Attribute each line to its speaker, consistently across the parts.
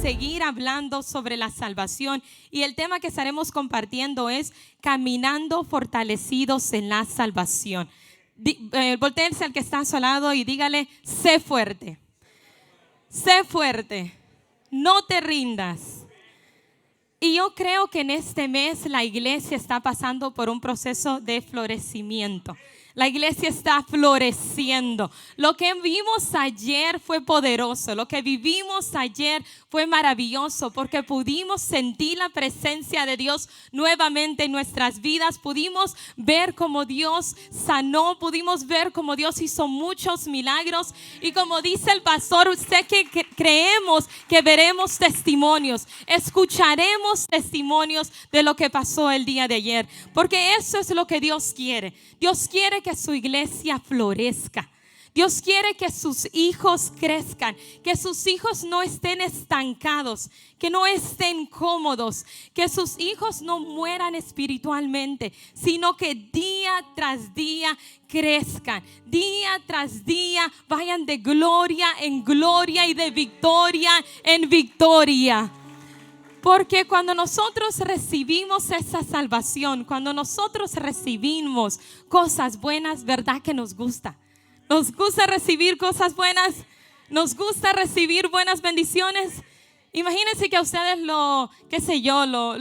Speaker 1: seguir hablando sobre la salvación y el tema que estaremos compartiendo es caminando fortalecidos en la salvación. Voltéense al que está a su lado y dígale: sé fuerte, sé fuerte, no te rindas. Y yo creo que en este mes la iglesia está pasando por un proceso de florecimiento. La iglesia está floreciendo. Lo que vimos ayer fue poderoso. Lo que vivimos ayer fue maravilloso porque pudimos sentir la presencia de Dios nuevamente en nuestras vidas. Pudimos ver cómo Dios sanó. Pudimos ver cómo Dios hizo muchos milagros. Y como dice el pastor, sé que creemos que veremos testimonios. Escucharemos testimonios de lo que pasó el día de ayer. Porque eso es lo que Dios quiere. Dios quiere que su iglesia florezca. Dios quiere que sus hijos crezcan, que sus hijos no estén estancados, que no estén cómodos, que sus hijos no mueran espiritualmente, sino que día tras día crezcan, día tras día vayan de gloria en gloria y de victoria en victoria. Porque cuando nosotros recibimos esa salvación, cuando nosotros recibimos cosas buenas, ¿verdad que nos gusta? Nos gusta recibir cosas buenas, nos gusta recibir buenas bendiciones. Imagínense que a ustedes lo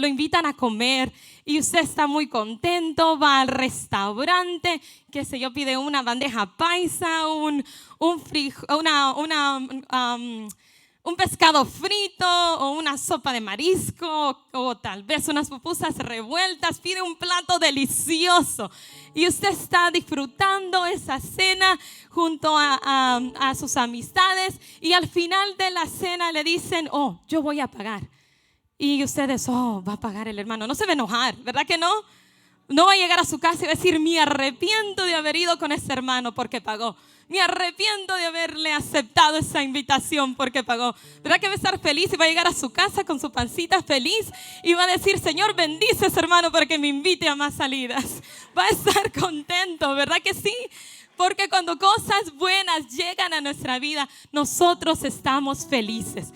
Speaker 1: invitan a comer y usted está muy contento, va al restaurante, pide una bandeja paisa, un pescado frito o una sopa de marisco o tal vez unas pupusas revueltas, pide un plato delicioso y usted está disfrutando esa cena junto a sus amistades y al final de la cena le dicen: oh, yo voy a pagar. Y ustedes: oh, va a pagar el hermano. No se va a enojar, ¿verdad que no? No va a llegar a su casa y va a decir: me arrepiento de haber ido con ese hermano porque pagó. Me arrepiento de haberle aceptado esa invitación porque pagó. ¿Verdad que va a estar feliz y va a llegar a su casa con su pancita feliz y va a decir: Señor, bendice a ese hermano para que me invite a más salidas? Va a estar contento, ¿verdad que sí? Porque cuando cosas buenas llegan a nuestra vida, nosotros estamos felices.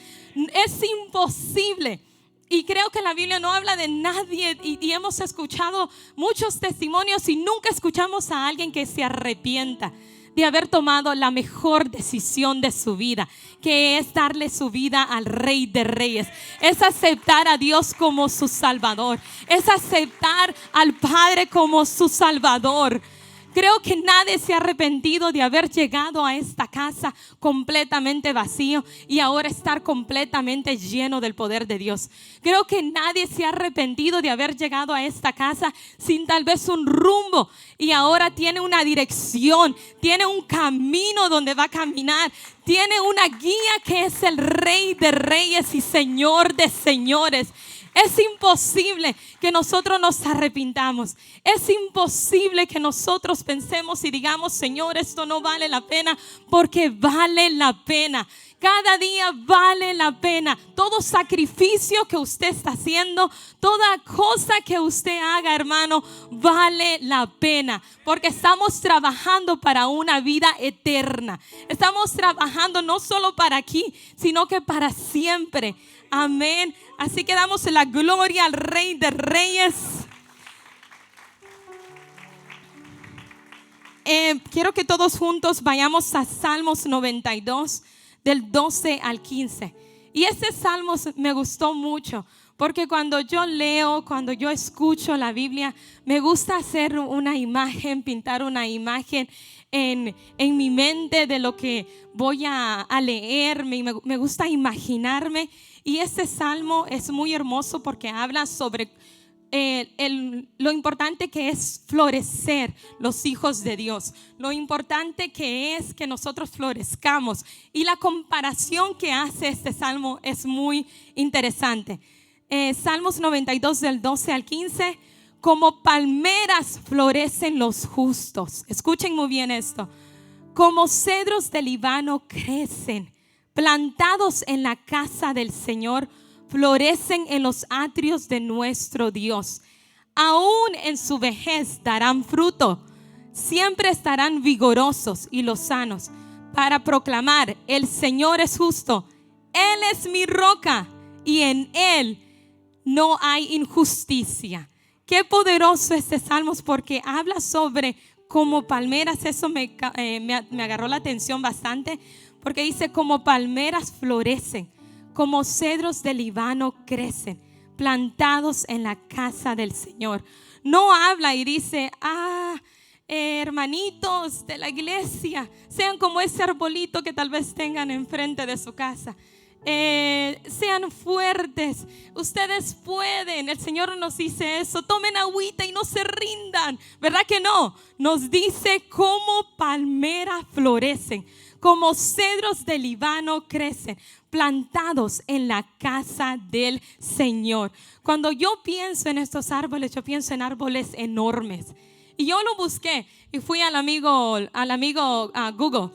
Speaker 1: Es imposible. Y creo que la Biblia no habla de nadie y hemos escuchado muchos testimonios y nunca escuchamos a alguien que se arrepienta de haber tomado la mejor decisión de su vida, que es darle su vida al Rey de Reyes, es aceptar a Dios como su Salvador, es aceptar al Padre como su Salvador. Creo que nadie se ha arrepentido de haber llegado a esta casa completamente vacío y ahora estar completamente lleno del poder de Dios. Creo que nadie se ha arrepentido de haber llegado a esta casa sin tal vez un rumbo y ahora tiene una dirección, tiene un camino donde va a caminar, tiene una guía que es el Rey de Reyes y Señor de Señores. Es imposible que nosotros nos arrepintamos. Es imposible que nosotros pensemos y digamos: Señor, esto no vale la pena, porque vale la pena. Cada día vale la pena. Todo sacrificio que usted está haciendo, toda cosa que usted haga, hermano, vale la pena. Porque estamos trabajando para una vida eterna. Estamos trabajando no solo para aquí, sino que para siempre. Amén. Así que damos la gloria al Rey de Reyes. Quiero que todos juntos vayamos a Salmos 92, del 12 al 15. Y este salmo me gustó mucho, porque cuando yo leo, cuando yo escucho la Biblia, me gusta hacer una imagen, pintar una imagen en mi mente de lo que voy a leer. Me gusta imaginarme. Y este salmo es muy hermoso porque habla sobre lo importante que es florecer los hijos de Dios, lo importante que es que nosotros florezcamos. Y la comparación que hace este salmo es muy interesante. Salmos 92 del 12 al 15. Como palmeras florecen los justos. Escuchen muy bien esto. Como cedros del Líbano crecen, plantados en la casa del Señor, florecen en los atrios de nuestro Dios. Aún en su vejez darán fruto, siempre estarán vigorosos y lozanos para proclamar: el Señor es justo, Él es mi roca y en Él no hay injusticia. Qué poderoso este Salmos, porque habla sobre como palmeras. Eso me agarró la atención bastante, porque dice como palmeras florecen, como cedros del Líbano crecen, plantados en la casa del Señor. No habla y dice, hermanitos de la iglesia, sean como ese arbolito que tal vez tengan enfrente de su casa. Sean fuertes, ustedes pueden. El Señor nos dice eso. Tomen agüita y no se rindan, ¿verdad que no? Nos dice como palmeras florecen, como cedros del Líbano crecen, plantados en la casa del Señor. Cuando yo pienso en estos árboles, yo pienso en árboles enormes. Y yo lo busqué y fui al amigo Google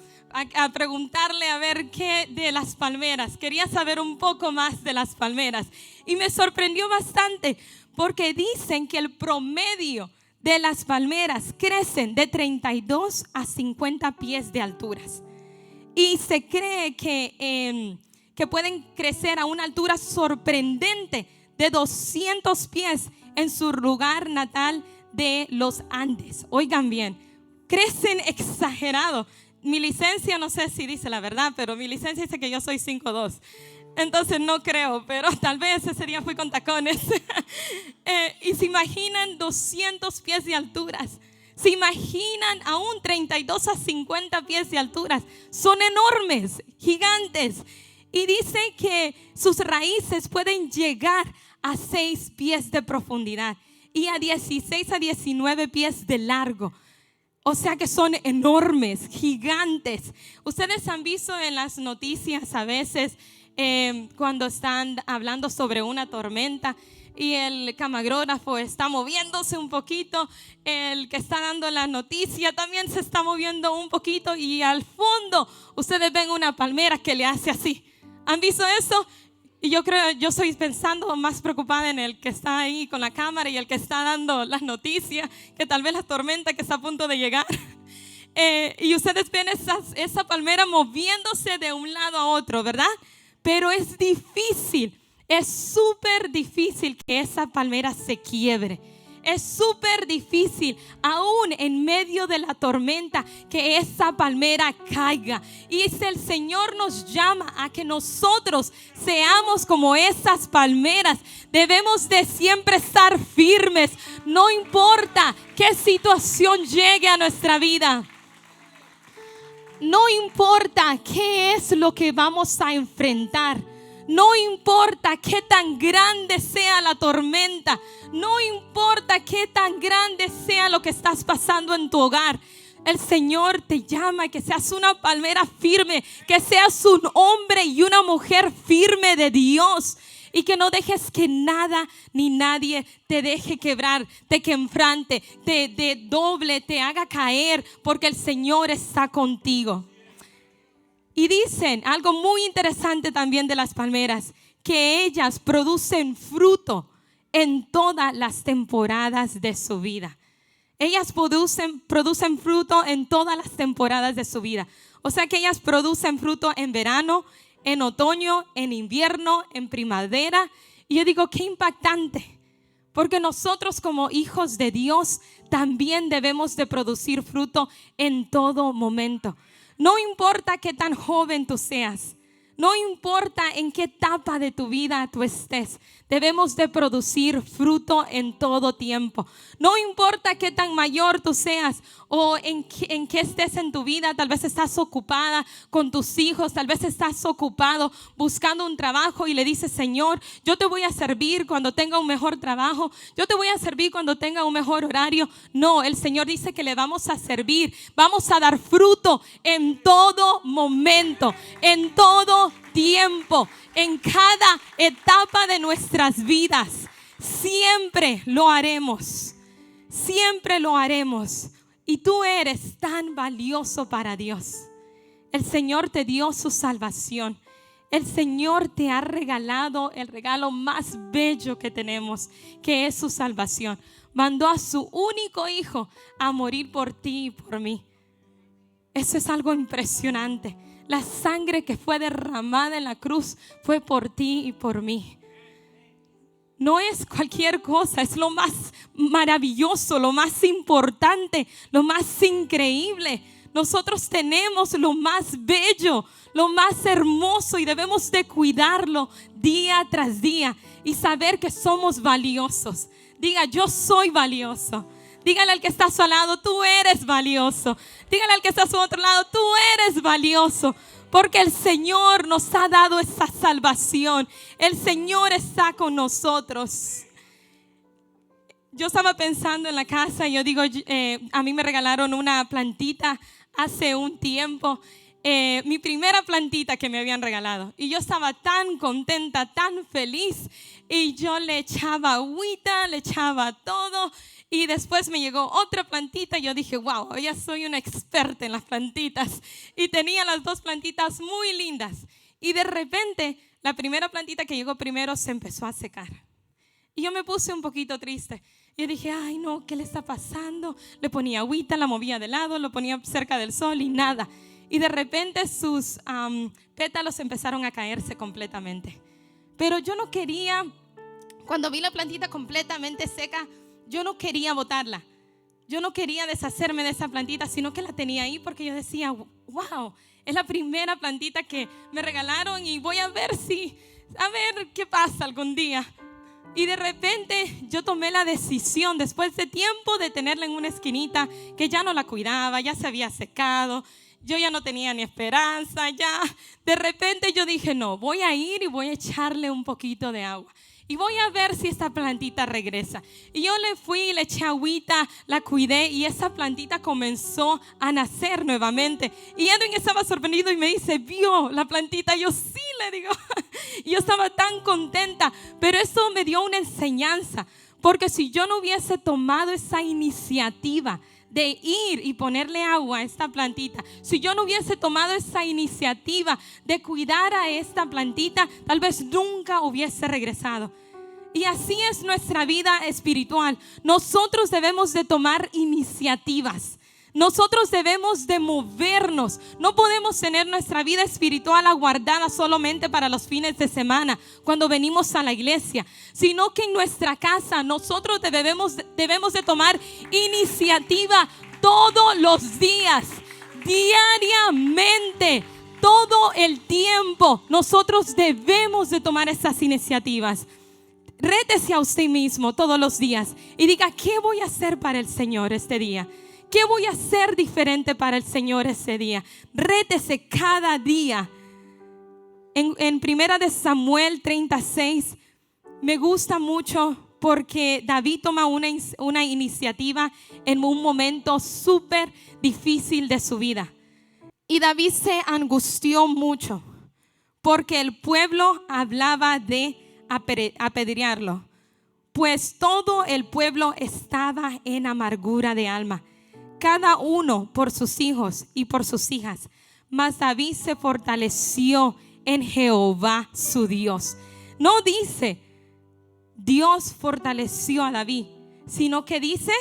Speaker 1: a preguntarle a ver qué de las palmeras. Quería saber un poco más de las palmeras y me sorprendió bastante, porque dicen que el promedio de las palmeras crecen de 32 a 50 pies de alturas, y se cree que pueden crecer a una altura sorprendente de 200 pies en su lugar natal de los Andes. Oigan bien, crecen exagerado. Mi licencia, no sé si dice la verdad, pero mi licencia dice que yo soy 5'2". Entonces no creo, pero tal vez ese día fui con tacones. Y se imaginan 200 pies de alturas. Se imaginan aún 32 a 50 pies de alturas. Son enormes, gigantes. Y dice que sus raíces pueden llegar a 6 pies de profundidad y a 16 a 19 pies de largo. O sea que son enormes, gigantes. Ustedes han visto en las noticias a veces cuando están hablando sobre una tormenta y el camarógrafo está moviéndose un poquito, el que está dando la noticia también se está moviendo un poquito, y al fondo ustedes ven una palmera que le hace así. ¿Han visto eso? Y yo creo, yo estoy pensando más preocupada en el que está ahí con la cámara y el que está dando las noticias, que tal vez la tormenta que está a punto de llegar. Y ustedes ven esa palmera moviéndose de un lado a otro, ¿verdad? Pero es difícil, es súper difícil que esa palmera se quiebre. Es súper difícil, aún en medio de la tormenta, que esa palmera caiga. Y el Señor nos llama a que nosotros seamos como esas palmeras. Debemos de siempre estar firmes, no importa qué situación llegue a nuestra vida. No importa qué es lo que vamos a enfrentar. No importa qué tan grande sea la tormenta. No importa qué tan grande sea lo que estás pasando en tu hogar. El Señor te llama a que seas una palmera firme, que seas un hombre y una mujer firme de Dios, y que no dejes que nada ni nadie te deje quebrar, te quebrante, te doble, te haga caer, porque el Señor está contigo. Y dicen algo muy interesante también de las palmeras, que ellas producen fruto en todas las temporadas de su vida. Ellas producen fruto en todas las temporadas de su vida. O sea que ellas producen fruto en verano, en otoño, en invierno, en primavera. Y yo digo, qué impactante, porque nosotros como hijos de Dios también debemos de producir fruto en todo momento. No importa qué tan joven tú seas, no importa en qué etapa de tu vida tú estés, debemos de producir fruto en todo tiempo. No importa qué tan mayor tú seas o en qué estés en tu vida. Tal vez estás ocupada con tus hijos, tal vez estás ocupado buscando un trabajo y le dices, Señor, yo te voy a servir cuando tenga un mejor trabajo, yo te voy a servir cuando tenga un mejor horario. No, el Señor dice que le vamos a servir, vamos a dar fruto en todo momento, en todo tiempo, en cada etapa de nuestras vidas. Siempre lo haremos, siempre lo haremos. Y tú eres tan valioso para Dios. El Señor te dio su salvación. El Señor te ha regalado el regalo más bello que tenemos, que es su salvación. Mandó a su único hijo a morir por ti y por mí. Eso es algo impresionante. La sangre que fue derramada en la cruz fue por ti y por mí. No es cualquier cosa, es lo más maravilloso, lo más importante, lo más increíble. Nosotros tenemos lo más bello, lo más hermoso y debemos de cuidarlo día tras día y saber que somos valiosos. Diga, yo soy valioso. Dígale al que está a su lado, tú eres valioso. Dígale al que está a su otro lado, tú eres valioso. Porque el Señor nos ha dado esa salvación. El Señor está con nosotros. Yo estaba pensando en la casa y yo digo, a mí me regalaron una plantita hace un tiempo. Mi primera plantita que me habían regalado. Y yo estaba tan contenta, tan feliz. Y yo le echaba agüita, le echaba todo. Y después me llegó otra plantita y yo dije, wow, ya soy una experta en las plantitas. Y tenía las dos plantitas muy lindas. Y de repente, la primera plantita que llegó primero se empezó a secar. Y yo me puse un poquito triste. Yo dije, ay no, ¿qué le está pasando? Le ponía agüita, la movía de lado, lo ponía cerca del sol y nada. Y de repente sus pétalos empezaron a caerse completamente. Pero yo no quería, cuando vi la plantita completamente seca, yo no quería botarla. Yo no quería deshacerme de esa plantita, sino que la tenía ahí porque yo decía, wow, es la primera plantita que me regalaron y voy a ver qué pasa algún día. Y de repente yo tomé la decisión, después de tiempo, de tenerla en una esquinita, que ya no la cuidaba, ya se había secado. Yo ya no tenía ni esperanza, ya. De repente yo dije, no, voy a ir y voy a echarle un poquito de agua. Y voy a ver si esta plantita regresa. Y yo le fui, le eché agüita, la cuidé y esa plantita comenzó a nacer nuevamente. Y Edwin estaba sorprendido y me dice, ¿vio la plantita? Yo sí, le digo. Y yo estaba tan contenta, pero eso me dio una enseñanza. Porque si yo no hubiese tomado esa iniciativa de ir y ponerle agua a esta plantita, si yo no hubiese tomado esa iniciativa de cuidar a esta plantita, tal vez nunca hubiese regresado. Y así es nuestra vida espiritual. Nosotros debemos de tomar iniciativas. Nosotros debemos de movernos. No podemos tener nuestra vida espiritual aguardada solamente para los fines de semana, cuando venimos a la iglesia, sino que en nuestra casa nosotros debemos de tomar iniciativa todos los días, diariamente, todo el tiempo. Nosotros debemos de tomar esas iniciativas. Rétese a usted mismo todos los días y diga, ¿qué voy a hacer para el Señor este día? ¿Qué voy a hacer diferente para el Señor ese día? Rétese cada día. En Primera de Samuel 36 me gusta mucho porque David toma una iniciativa en un momento súper difícil de su vida. Y David se angustió mucho porque el pueblo hablaba de apedrearlo, pues todo el pueblo estaba en amargura de alma, cada uno por sus hijos y por sus hijas. Mas David se fortaleció en Jehová su Dios. No dice Dios fortaleció a David, sino que dice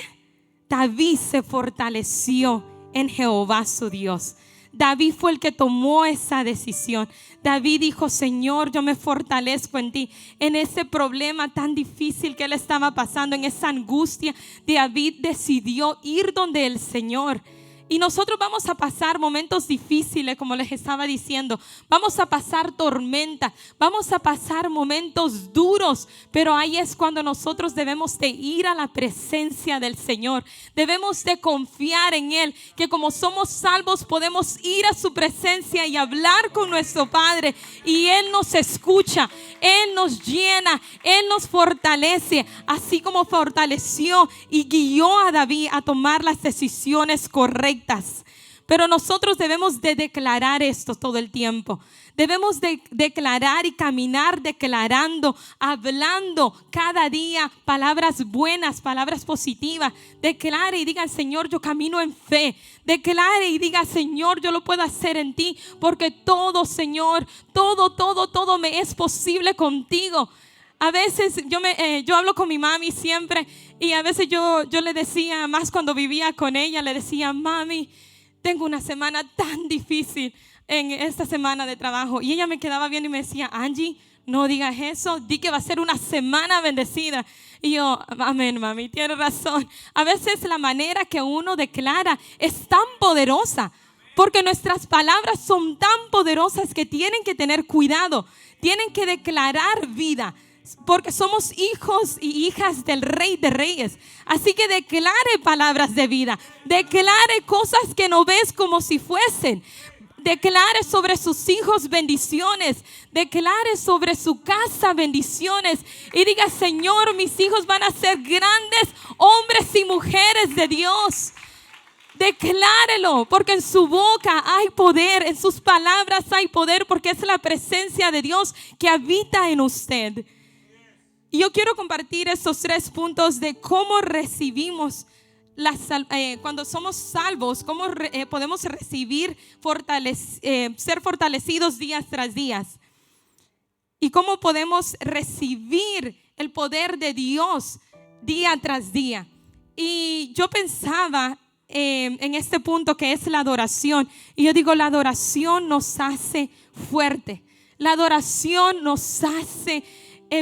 Speaker 1: David se fortaleció en Jehová su Dios. David fue el que tomó esa decisión. David dijo, Señor, yo me fortalezco en ti. En ese problema tan difícil que él estaba pasando, en esa angustia, David decidió ir donde el Señor. Y nosotros vamos a pasar momentos difíciles, como les estaba diciendo. Vamos a pasar tormenta, vamos a pasar momentos duros. Pero ahí es cuando nosotros debemos de ir a la presencia del Señor. Debemos de confiar en Él, que como somos salvos podemos ir a su presencia y hablar con nuestro Padre. Y Él nos escucha, Él nos llena, Él nos fortalece. Así como fortaleció y guió a David a tomar las decisiones correctas. Pero nosotros debemos de declarar esto todo el tiempo. Debemos de declarar y caminar declarando, hablando cada día palabras buenas, palabras positivas. Declare y diga, Señor, yo camino en fe. Declare y diga, Señor, yo lo puedo hacer en ti, porque todo, Señor, todo me es posible contigo. A veces yo hablo con mi mami siempre, y a veces yo le decía, más cuando vivía con ella, le decía, mami, tengo una semana tan difícil en esta semana de trabajo. Y ella me quedaba viendo y me decía, Angie, no digas eso, di que va a ser una semana bendecida. Y yo, amén, mami, tienes razón. A veces la manera que uno declara es tan poderosa, porque nuestras palabras son tan poderosas que tienen que tener cuidado, tienen que declarar vida, porque somos hijos y hijas del Rey de Reyes. Así que declare palabras de vida, declare cosas que no ves como si fuesen. Declare sobre sus hijos bendiciones. Declare sobre su casa bendiciones. Y diga, Señor, mis hijos van a ser grandes hombres y mujeres de Dios. Declárelo, porque en su boca hay poder, en sus palabras hay poder, porque es la presencia de Dios que habita en usted. Y yo quiero compartir estos 3 puntos de cómo recibimos cuando somos salvos, cómo podemos recibir, ser fortalecidos días tras días. Y cómo podemos recibir el poder de Dios día tras día. Y yo pensaba en este punto que es la adoración. Y yo digo, la adoración nos hace fuerte. La adoración nos hace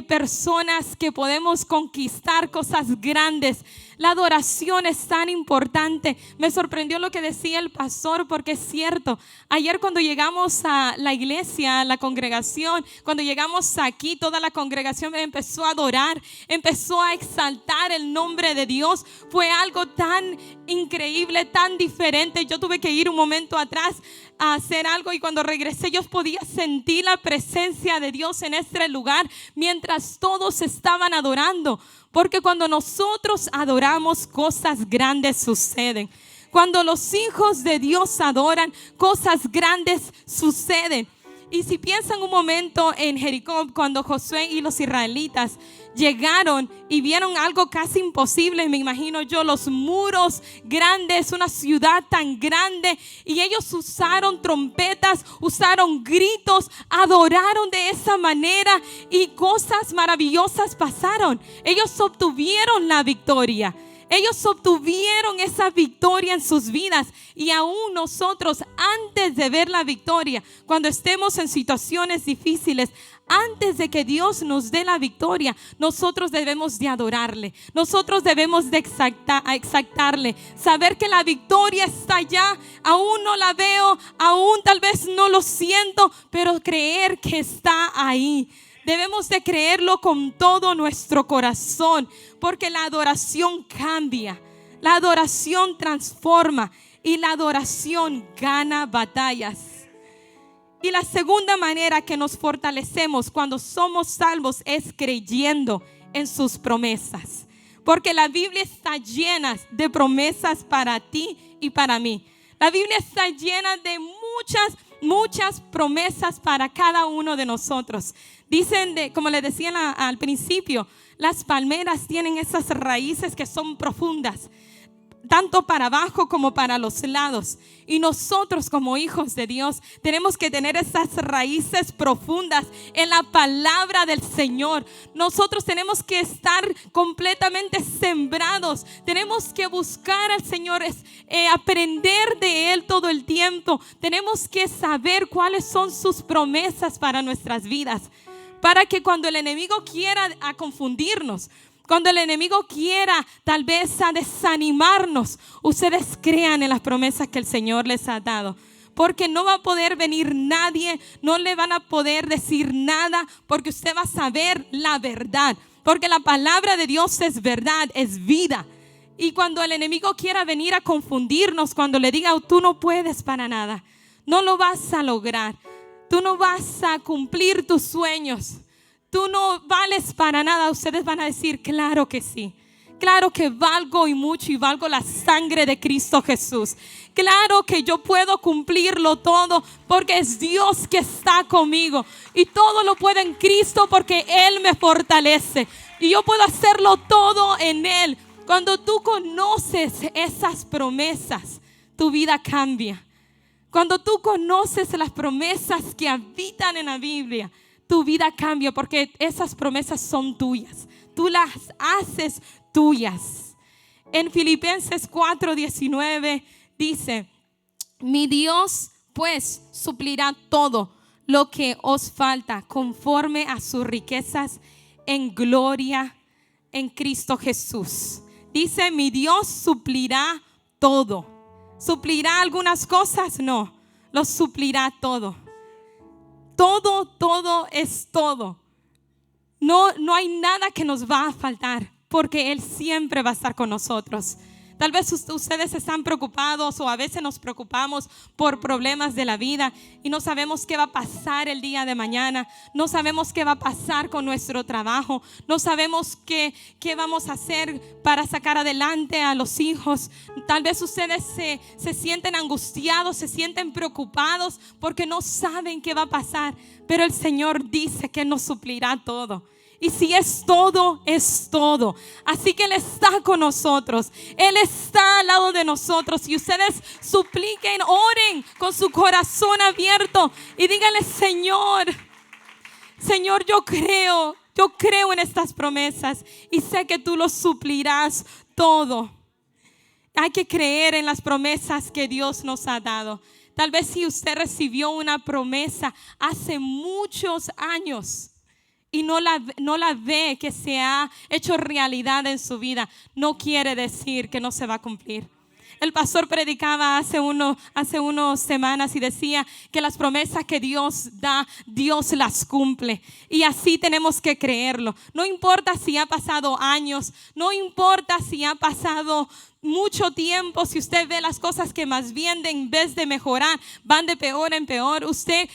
Speaker 1: personas que podemos conquistar cosas grandes. La adoración es tan importante. Me sorprendió lo que decía el pastor, porque es cierto. Ayer cuando llegamos a la iglesia, a la congregación, cuando llegamos aquí, toda la congregación empezó a adorar, empezó a exaltar el nombre de Dios. Fue algo tan increíble, tan diferente. Yo tuve que ir un momento atrás a hacer algo, y cuando regresé yo podía sentir la presencia de Dios en este lugar mientras todos estaban adorando. Porque cuando nosotros adoramos, cosas grandes suceden. Cuando los hijos de Dios adoran, cosas grandes suceden. Y si piensan un momento en Jericó, cuando Josué y los israelitas llegaron y vieron algo casi imposible, me imagino yo, los muros grandes, una ciudad tan grande, y ellos usaron trompetas, usaron gritos, adoraron de esa manera, y cosas maravillosas pasaron. Ellos obtuvieron la victoria. Ellos obtuvieron esa victoria en sus vidas. Y aún nosotros, antes de ver la victoria, cuando estemos en situaciones difíciles, antes de que Dios nos dé la victoria, nosotros debemos de adorarle. Nosotros debemos de exaltarle. Saber que la victoria está allá. Aún no la veo, aún tal vez no lo siento, pero creer que está ahí. Debemos de creerlo con todo nuestro corazón, porque la adoración cambia, la adoración transforma y la adoración gana batallas. Y la segunda manera que nos fortalecemos cuando somos salvos es creyendo en sus promesas, porque la Biblia está llena de promesas para ti y para mí. La Biblia está llena de muchas promesas para cada uno de nosotros. Dicen, como les decía al principio, las palmeras tienen esas raíces que son profundas, tanto para abajo como para los lados. Y nosotros, como hijos de Dios, tenemos que tener esas raíces profundas en la palabra del Señor. Nosotros tenemos que estar completamente sembrados. Tenemos que buscar al Señor, aprender de Él todo el tiempo. Tenemos que saber cuáles son sus promesas para nuestras vidas, para que cuando el enemigo quiera confundirnos, cuando el enemigo quiera tal vez a desanimarnos, ustedes crean en las promesas que el Señor les ha dado. Porque no va a poder venir nadie, no le van a poder decir nada, porque usted va a saber la verdad. Porque la palabra de Dios es verdad, es vida. Y cuando el enemigo quiera venir a confundirnos, cuando le diga, tú no puedes para nada, no lo vas a lograr, tú no vas a cumplir tus sueños, tú no vales para nada, ustedes van a decir, claro que sí. Claro que valgo y mucho, y valgo la sangre de Cristo Jesús. Claro que yo puedo cumplirlo todo, porque es Dios que está conmigo. Y todo lo puedo en Cristo, porque Él me fortalece. Y yo puedo hacerlo todo en Él. Cuando tú conoces esas promesas, tu vida cambia. Cuando tú conoces las promesas que habitan en la Biblia, tu vida cambia, porque esas promesas son tuyas. Tú las haces tuyas. En Filipenses 4:19 dice, Mi Dios pues suplirá todo lo que os falta conforme a sus riquezas en gloria en Cristo Jesús. Dice, mi Dios suplirá todo. ¿Suplirá algunas cosas? No, lo suplirá todo. Todo es todo. No hay nada que nos va a faltar, porque Él siempre va a estar con nosotros. Tal vez ustedes están preocupados, o a veces nos preocupamos por problemas de la vida y no sabemos qué va a pasar el día de mañana. No sabemos qué va a pasar con nuestro trabajo. No sabemos qué vamos a hacer para sacar adelante a los hijos. Tal vez ustedes se sienten angustiados, se sienten preocupados porque no saben qué va a pasar. Pero el Señor dice que nos suplirá todo. Y si es todo, es todo. Así que Él está con nosotros. Él está al lado de nosotros. Y ustedes supliquen, oren con su corazón abierto y díganle, Señor, yo creo en estas promesas y sé que tú lo suplirás todo. Hay que creer en las promesas que Dios nos ha dado. Tal vez si usted recibió una promesa hace muchos años y no la ve que se ha hecho realidad en su vida, no quiere decir que no se va a cumplir. El pastor predicaba hace unas semanas y decía que las promesas que Dios da, Dios las cumple. Y así tenemos que creerlo. No importa si ha pasado años, no importa si ha pasado mucho tiempo, si usted ve las cosas que más bien en vez de mejorar van de peor en peor, usted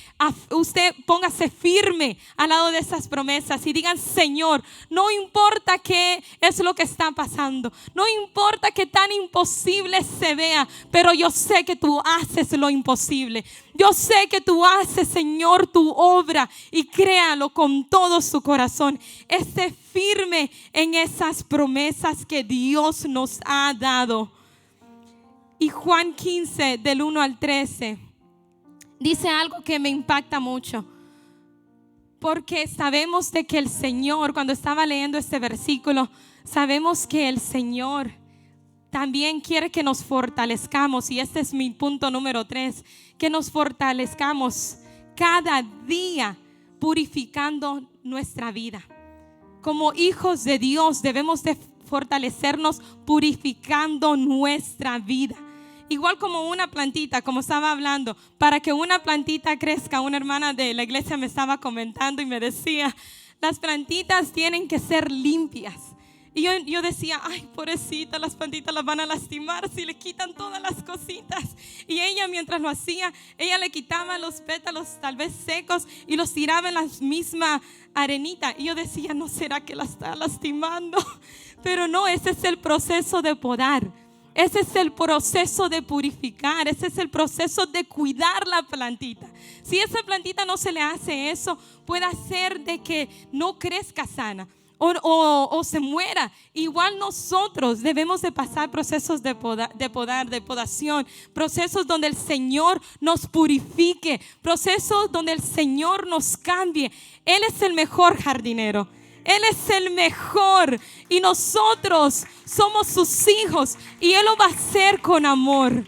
Speaker 1: póngase firme al lado de esas promesas y digan, Señor, no importa qué es lo que está pasando, no importa que tan imposible se vea, pero yo sé que tú haces lo imposible. Yo sé que tú haces, Señor, tu obra, y créalo con todo su corazón. Esté firme en esas promesas que Dios nos ha dado. Y Juan 15, del 1 al 13, dice algo que me impacta mucho. Porque sabemos de que el Señor, cuando estaba leyendo este versículo, sabemos que el Señor también quiere que nos fortalezcamos. Y este es mi punto número 3, que nos fortalezcamos cada día purificando nuestra vida. Como hijos de Dios debemos de fortalecernos purificando nuestra vida. Igual como una plantita, como estaba hablando, para que una plantita crezca, una hermana de la iglesia me estaba comentando y me decía, las plantitas tienen que ser limpias. Y yo decía, ay, pobrecita, las plantitas las van a lastimar si le quitan todas las cositas. Y ella, mientras lo hacía, ella le quitaba los pétalos tal vez secos y los tiraba en la misma arenita. Y yo decía, ¿no será que la está lastimando? Pero no, ese es el proceso de podar. Ese es el proceso de purificar. Ese es el proceso de cuidar la plantita. Si esa plantita no se le hace eso, puede hacer de que no crezca sana. O se muera. Igual nosotros debemos de pasar procesos de podación, procesos donde el Señor nos purifique, procesos donde el Señor nos cambie. Él es el mejor jardinero. Él es el mejor y nosotros somos sus hijos y Él lo va a hacer con amor.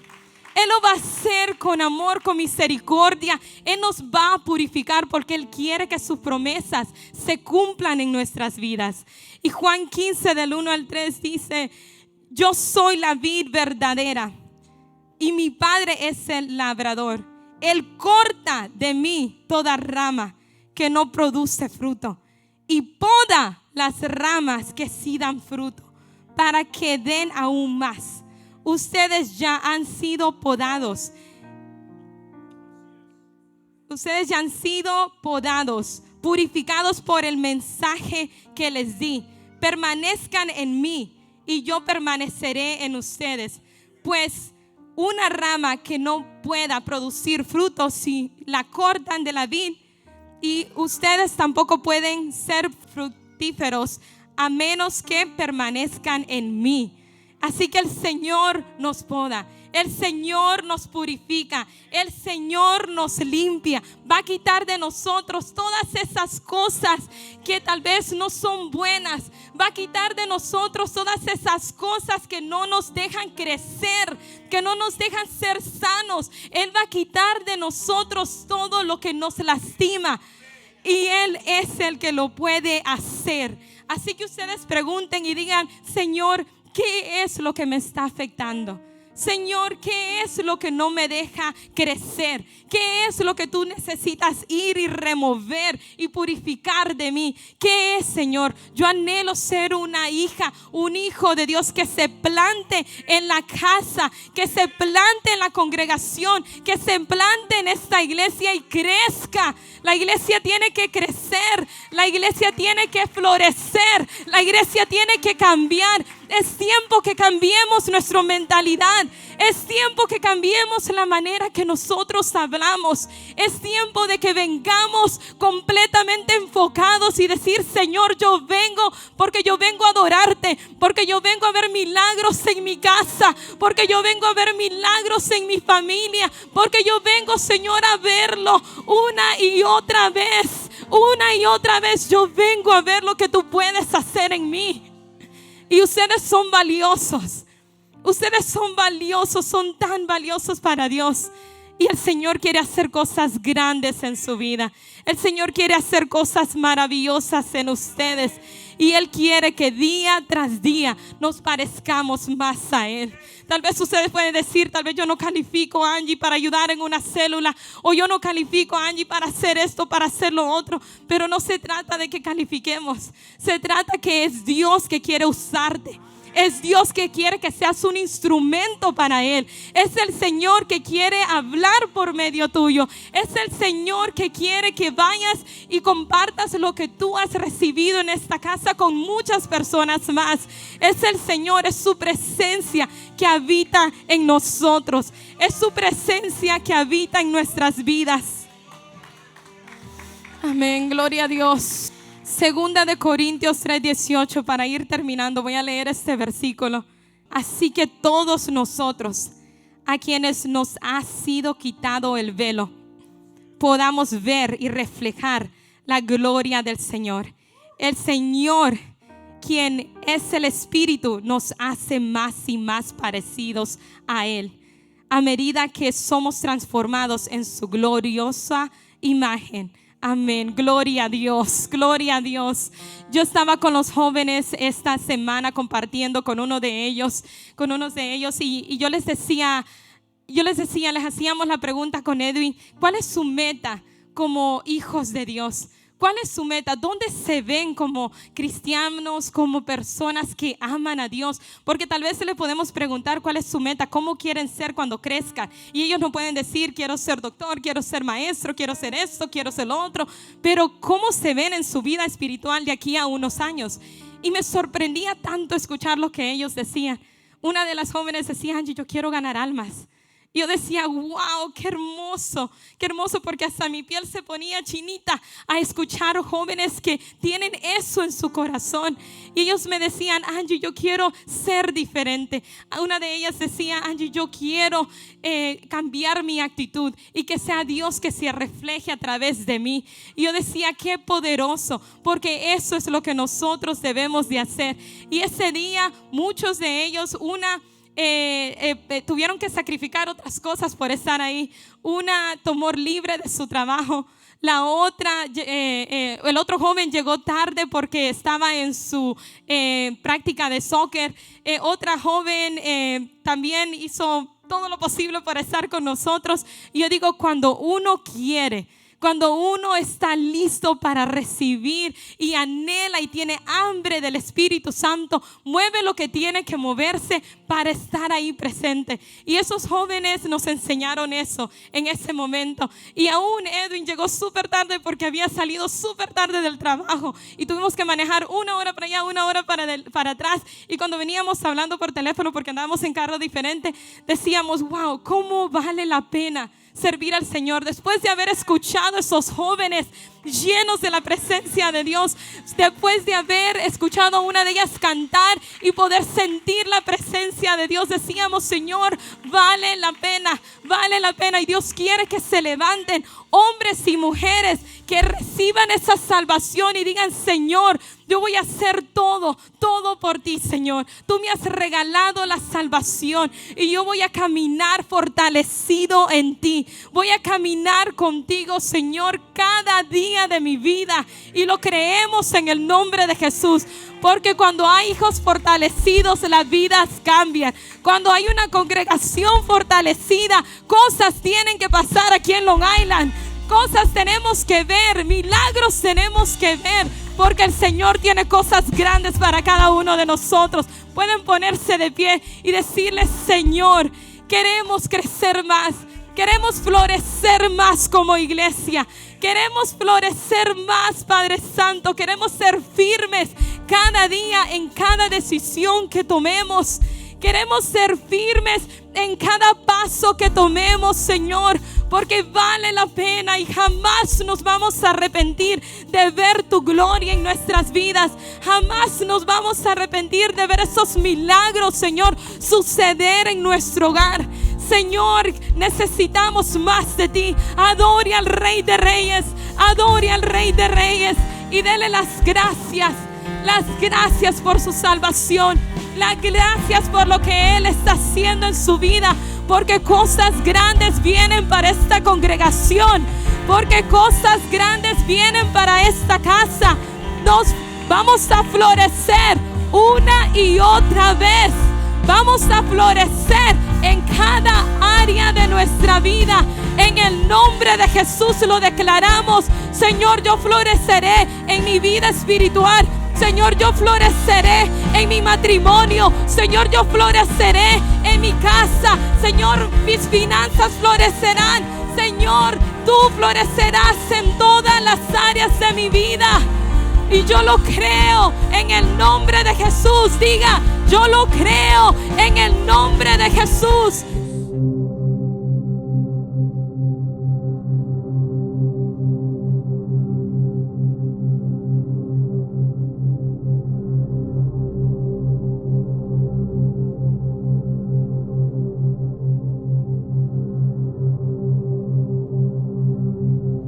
Speaker 1: Él lo va a hacer con amor, con misericordia. Él nos va a purificar porque Él quiere que sus promesas se cumplan en nuestras vidas. Y Juan 15 del 1 al 3 dice, yo soy la vid verdadera y mi Padre es el labrador. Él corta de mí toda rama que no produce fruto y poda las ramas que sí dan fruto para que den aún más. Ustedes ya han sido podados. Ustedes ya han sido podados, purificados por el mensaje que les di. Permanezcan en mí y yo permaneceré en ustedes. Pues una rama que no pueda producir frutos, si la cortan de la vid, y ustedes tampoco pueden ser fructíferos a menos que permanezcan en mí. Así que el Señor nos poda. El Señor nos purifica, el Señor nos limpia, va a quitar de nosotros todas esas cosas que tal vez no son buenas, va a quitar de nosotros todas esas cosas que no nos dejan crecer, que no nos dejan ser sanos. Él va a quitar de nosotros todo lo que nos lastima y Él es el que lo puede hacer. Así que ustedes pregunten y digan: Señor, ¿qué es lo que me está afectando? Señor, ¿qué es lo que no me deja crecer? ¿Qué es lo que tú necesitas ir y remover y purificar de mí? ¿Qué es, Señor? Yo anhelo ser una hija, un hijo de Dios que se plante en la casa, que se plante en la congregación, que se plante en esta iglesia y crezca. La iglesia tiene que crecer, la iglesia tiene que florecer, la iglesia tiene que cambiar. Es tiempo que cambiemos nuestra mentalidad. Es tiempo que cambiemos la manera que nosotros hablamos. Es tiempo de que vengamos completamente enfocados y decir: Señor, yo vengo porque yo vengo a adorarte, porque yo vengo a ver milagros en mi casa, porque yo vengo a ver milagros en mi familia, porque yo vengo, Señor, a verlo una y otra vez. Una y otra vez yo vengo a ver lo que tú puedes hacer en mí. Y ustedes son valiosos. Ustedes son valiosos, son tan valiosos para Dios. Y el Señor quiere hacer cosas grandes en su vida. El Señor quiere hacer cosas maravillosas en ustedes. Y Él quiere que día tras día nos parezcamos más a Él. Tal vez ustedes pueden decir: tal vez yo no califico a Angie para ayudar en una célula, o yo no califico a Angie para hacer esto, para hacer lo otro. Pero no se trata de que califiquemos. Se trata que es Dios que quiere usarte. Es Dios que quiere que seas un instrumento para Él. Es el Señor que quiere hablar por medio tuyo. Es el Señor que quiere que vayas y compartas lo que tú has recibido en esta casa con muchas personas más. Es el Señor, es su presencia que habita en nosotros. Es su presencia que habita en nuestras vidas. Amén, gloria a Dios. Segunda de Corintios 3:18, para ir terminando, voy a leer este versículo. Así que todos nosotros, a quienes nos ha sido quitado el velo, podamos ver y reflejar la gloria del Señor. El Señor, quien es el Espíritu, nos hace más y más parecidos a Él, a medida que somos transformados en su gloriosa imagen. Amén, gloria a Dios, gloria a Dios. Yo estaba con los jóvenes esta semana compartiendo con unos de ellos y yo les decía, les hacíamos la pregunta con Edwin: ¿cuál es su meta como hijos de Dios? ¿Cuál es su meta? ¿Dónde se ven como cristianos, como personas que aman a Dios? Porque tal vez le podemos preguntar cuál es su meta, cómo quieren ser cuando crezcan. Y ellos no pueden decir: quiero ser doctor, quiero ser maestro, quiero ser esto, quiero ser lo otro. Pero ¿cómo se ven en su vida espiritual de aquí a unos años? Y me sorprendía tanto escuchar lo que ellos decían. Una de las jóvenes decía: Angie, yo quiero ganar almas. Yo decía: wow, qué hermoso, porque hasta mi piel se ponía chinita a escuchar jóvenes que tienen eso en su corazón. Y ellos me decían: Angie, yo quiero ser diferente. Una de ellas decía: Angie, yo quiero cambiar mi actitud y que sea Dios que se refleje a través de mí. Y yo decía: qué poderoso, porque eso es lo que nosotros debemos de hacer. Y ese día muchos de ellos, tuvieron que sacrificar otras cosas por estar ahí. Una tomó libre de su trabajo. La otra, el otro joven llegó tarde porque estaba en su práctica de soccer. Otra joven también hizo todo lo posible por estar con nosotros. Y yo digo, cuando uno quiere, cuando uno está listo para recibir y anhela y tiene hambre del Espíritu Santo, mueve lo que tiene que moverse para estar ahí presente. Y esos jóvenes nos enseñaron eso en ese momento. Y aún Edwin llegó súper tarde porque había salido súper tarde del trabajo y tuvimos que manejar 1 hora para allá, 1 hora para atrás. Y cuando veníamos hablando por teléfono, porque andábamos en carro diferente, decíamos: wow, cómo vale la pena servir al Señor, después de haber escuchado a esos jóvenes llenos de la presencia de Dios, después de haber escuchado a una de ellas cantar y poder sentir la presencia de Dios, decíamos: Señor, vale la pena. Y Dios quiere que se levanten hombres y mujeres que reciban esa salvación y digan: Señor, yo voy a hacer todo por ti, Señor. Tú me has regalado la salvación y yo voy a caminar fortalecido en ti. Voy a caminar contigo, Señor, cada día de mi vida. Y lo creemos en el nombre de Jesús. Porque cuando hay hijos fortalecidos, las vidas cambian. Cuando hay una congregación fortalecida, cosas tienen que pasar aquí en Long Island. Cosas tenemos que ver, milagros tenemos que ver, porque el Señor tiene cosas grandes para cada uno de nosotros. Pueden ponerse de pie y decirle: Señor, queremos crecer más, queremos florecer más como iglesia, queremos florecer más, Padre Santo, queremos ser firmes cada día en cada decisión que tomemos. Queremos ser firmes en cada paso que tomemos, Señor, porque vale la pena y jamás nos vamos a arrepentir de ver tu gloria en nuestras vidas. Jamás nos vamos a arrepentir de ver esos milagros, Señor, suceder en nuestro hogar. Señor, necesitamos más de ti. Adore al Rey de Reyes, adore al Rey de Reyes y dele las gracias por su salvación. Las gracias por lo que Él está haciendo en su vida, porque cosas grandes vienen para esta congregación, porque cosas grandes vienen para esta casa. Nos vamos a florecer una y otra vez. Vamos a florecer en cada área de nuestra vida. En el nombre de Jesús lo declaramos. Señor, yo floreceré en mi vida espiritual. Señor, yo floreceré en mi matrimonio. Señor, yo floreceré en mi casa. Señor, mis finanzas florecerán. Señor, tú florecerás en todas las áreas de mi vida. Y yo lo creo en el nombre de Jesús. Diga: yo lo creo en el nombre de Jesús.